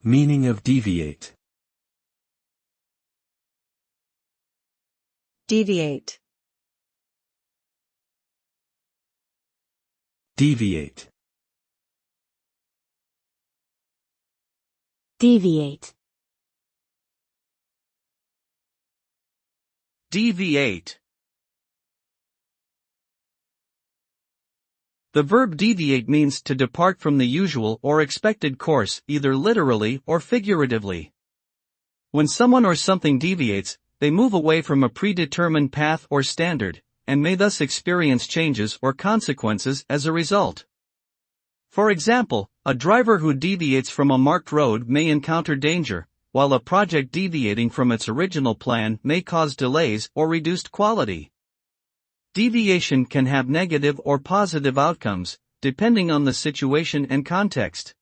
Meaning of deviate. Deviate. Deviate. Deviate. Deviate. The verb deviate means to depart from the usual or expected course, either literally or figuratively. When someone or something deviates, they move away from a predetermined path or standard, and may thus experience changes or consequences as a result. For example, a driver who deviates from a marked road may encounter danger, while a project deviating from its original plan may cause delays or reduced quality. Deviation can have negative or positive outcomes, depending on the situation and context.